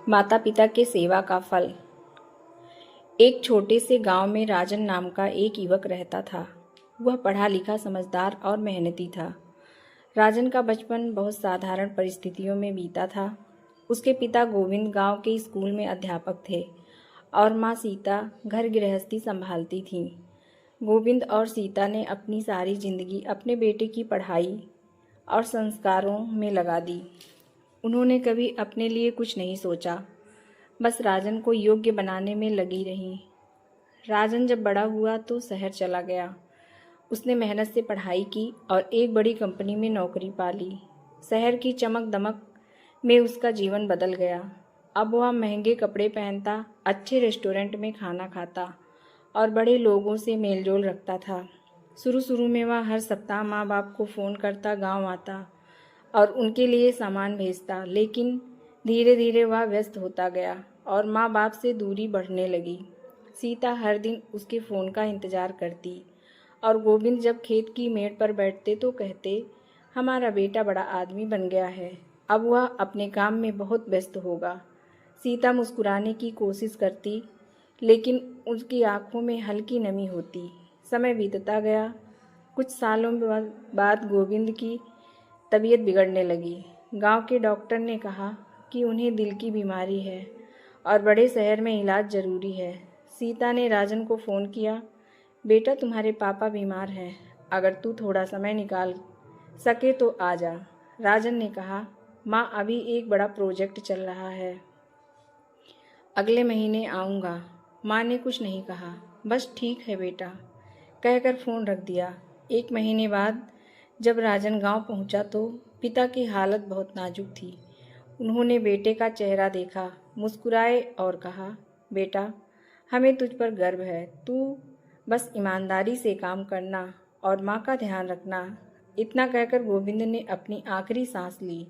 माता पिता के सेवा का फल। एक छोटे से गांव में राजन नाम का एक युवक रहता था। वह पढ़ा लिखा, समझदार और मेहनती था। राजन का बचपन बहुत साधारण परिस्थितियों में बीता था। उसके पिता गोविंद गांव के स्कूल में अध्यापक थे और माँ सीता घर गृहस्थी संभालती थीं। गोविंद और सीता ने अपनी सारी जिंदगी अपने बेटे की पढ़ाई और संस्कारों में लगा दी। उन्होंने कभी अपने लिए कुछ नहीं सोचा, बस राजन को योग्य बनाने में लगी रहीं। राजन जब बड़ा हुआ तो शहर चला गया। उसने मेहनत से पढ़ाई की और एक बड़ी कंपनी में नौकरी पा ली। शहर की चमक दमक में उसका जीवन बदल गया। अब वह महंगे कपड़े पहनता, अच्छे रेस्टोरेंट में खाना खाता और बड़े लोगों से मेलजोल रखता था। शुरू में वह हर सप्ताह माँ बाप को फ़ोन करता, गांव आता और उनके लिए सामान भेजता, लेकिन धीरे धीरे वह व्यस्त होता गया और माँ बाप से दूरी बढ़ने लगी। सीता हर दिन उसके फ़ोन का इंतज़ार करती और गोविंद जब खेत की मेड़ पर बैठते तो कहते, हमारा बेटा बड़ा आदमी बन गया है, अब वह अपने काम में बहुत व्यस्त होगा। सीता मुस्कुराने की कोशिश करती, लेकिन उसकी आंखों में हल्की नमी होती। समय बीतता गया। कुछ सालों बाद गोविंद की तबीयत बिगड़ने लगी। गांव के डॉक्टर ने कहा कि उन्हें दिल की बीमारी है और बड़े शहर में इलाज ज़रूरी है। सीता ने राजन को फ़ोन किया, बेटा तुम्हारे पापा बीमार हैं, अगर तू थोड़ा समय निकाल सके तो आ जा। राजन ने कहा, माँ अभी एक बड़ा प्रोजेक्ट चल रहा है, अगले महीने आऊँगा। माँ ने कुछ नहीं कहा, बस ठीक है बेटा कहकर फ़ोन रख दिया। एक महीने बाद जब राजन गांव पहुंचा तो पिता की हालत बहुत नाजुक थी। उन्होंने बेटे का चेहरा देखा, मुस्कुराए और कहा, बेटा हमें तुझ पर गर्व है, तू बस ईमानदारी से काम करना और माँ का ध्यान रखना। इतना कहकर गोविंद ने अपनी आखिरी सांस ली।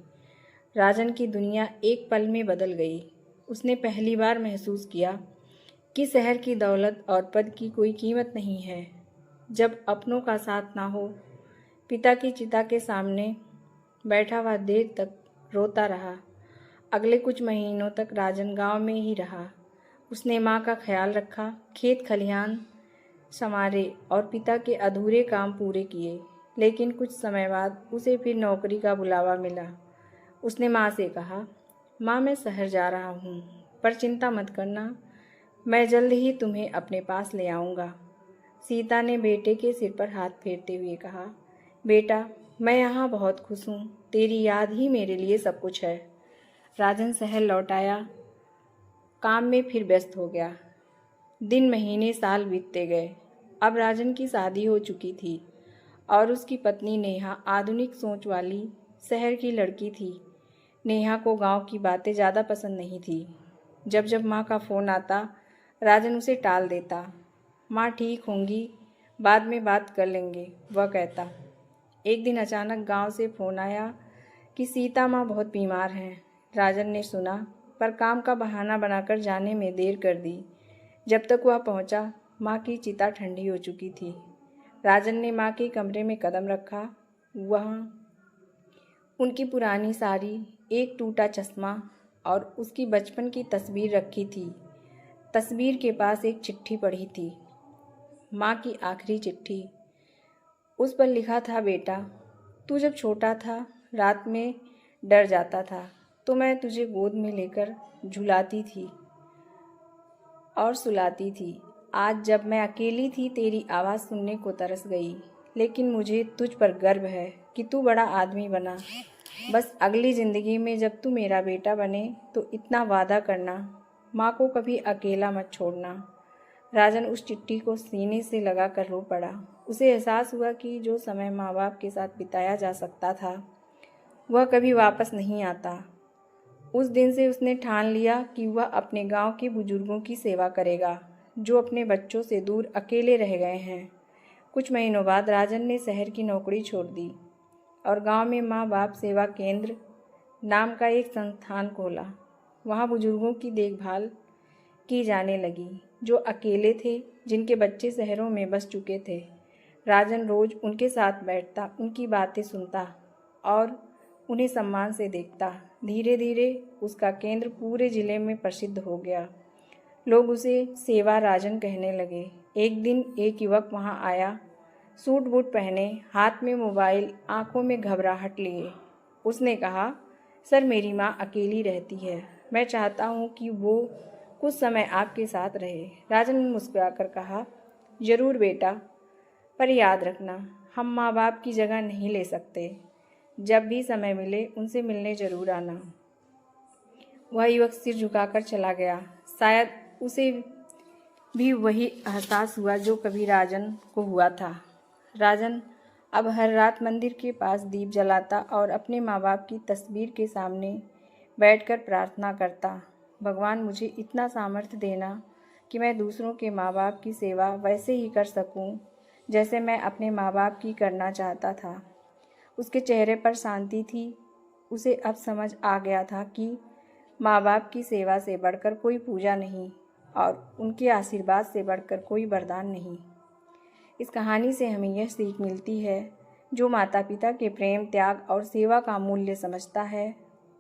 राजन की दुनिया एक पल में बदल गई। उसने पहली बार महसूस किया कि शहर की दौलत और पद की कोई कीमत नहीं है जब अपनों का साथ ना हो। पिता की चिता के सामने बैठा हुआ देर तक रोता रहा। अगले कुछ महीनों तक राजन गांव में ही रहा। उसने माँ का ख्याल रखा, खेत खलिहान संवारे और पिता के अधूरे काम पूरे किए। लेकिन कुछ समय बाद उसे फिर नौकरी का बुलावा मिला। उसने माँ से कहा, माँ मैं शहर जा रहा हूँ, पर चिंता मत करना, मैं जल्द ही तुम्हें अपने पास ले आऊँगा। सीता ने बेटे के सिर पर हाथ फेरते हुए कहा, बेटा मैं यहाँ बहुत खुश हूँ, तेरी याद ही मेरे लिए सब कुछ है। राजन शहर लौट आया, काम में फिर व्यस्त हो गया। दिन महीने साल बीतते गए। अब राजन की शादी हो चुकी थी और उसकी पत्नी नेहा आधुनिक सोच वाली शहर की लड़की थी। नेहा को गांव की बातें ज़्यादा पसंद नहीं थी। जब जब माँ का फ़ोन आता राजन उसे टाल देता। माँ ठीक होंगी, बाद में बात कर लेंगे, वह कहता। एक दिन अचानक गांव से फ़ोन आया कि सीता माँ बहुत बीमार हैं। राजन ने सुना, पर काम का बहाना बनाकर जाने में देर कर दी। जब तक वह पहुंचा, माँ की चिता ठंडी हो चुकी थी। राजन ने माँ के कमरे में कदम रखा। वहाँ उनकी पुरानी साड़ी, एक टूटा चश्मा और उसकी बचपन की तस्वीर रखी थी। तस्वीर के पास एक चिट्ठी पड़ी थी, माँ की आखिरी चिट्ठी। उस पर लिखा था, बेटा तू जब छोटा था रात में डर जाता था तो मैं तुझे गोद में लेकर झुलाती थी और सुलाती थी। आज जब मैं अकेली थी तेरी आवाज़ सुनने को तरस गई, लेकिन मुझे तुझ पर गर्व है कि तू बड़ा आदमी बना। बस अगली ज़िंदगी में जब तू मेरा बेटा बने तो इतना वादा करना, माँ को कभी अकेला मत छोड़ना। राजन उस चिट्ठी को सीने से लगा कर रो पड़ा। उसे एहसास हुआ कि जो समय माँ बाप के साथ बिताया जा सकता था वह कभी वापस नहीं आता। उस दिन से उसने ठान लिया कि वह अपने गांव के बुजुर्गों की सेवा करेगा जो अपने बच्चों से दूर अकेले रह गए हैं। कुछ महीनों बाद राजन ने शहर की नौकरी छोड़ दी और गांव में माँ बाप सेवा केंद्र नाम का एक संस्थान खोला। वहाँ बुजुर्गों की देखभाल की जाने लगी जो अकेले थे, जिनके बच्चे शहरों में बस चुके थे। राजन रोज़ उनके साथ बैठता, उनकी बातें सुनता और उन्हें सम्मान से देखता। धीरे धीरे उसका केंद्र पूरे जिले में प्रसिद्ध हो गया। लोग उसे सेवा राजन कहने लगे। एक दिन एक युवक वहां आया, सूट बूट पहने, हाथ में मोबाइल, आंखों में घबराहट लिए। उसने कहा, सर मेरी माँ अकेली रहती है, मैं चाहता हूँ कि वो कुछ समय आपके साथ रहे। राजन ने मुस्कुराकर कहा, जरूर बेटा, पर याद रखना हम माँ बाप की जगह नहीं ले सकते। जब भी समय मिले उनसे मिलने जरूर आना। वह युवक सिर झुकाकर चला गया। शायद उसे भी वही एहसास हुआ जो कभी राजन को हुआ था। राजन अब हर रात मंदिर के पास दीप जलाता और अपने माँ बाप की तस्वीर के सामने बैठकर प्रार्थना करता, भगवान मुझे इतना सामर्थ्य देना कि मैं दूसरों के माँ बाप की सेवा वैसे ही कर सकूं जैसे मैं अपने माँ बाप की करना चाहता था। उसके चेहरे पर शांति थी। उसे अब समझ आ गया था कि माँ बाप की सेवा से बढ़कर कोई पूजा नहीं और उनके आशीर्वाद से बढ़कर कोई वरदान नहीं। इस कहानी से हमें यह सीख मिलती है, जो माता पिता के प्रेम, त्याग और सेवा का मूल्य समझता है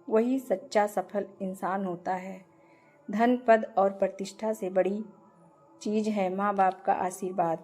वही सच्चा सफल इंसान होता है। धन, पद और प्रतिष्ठा से बड़ी चीज़ है माँ बाप का आशीर्वाद।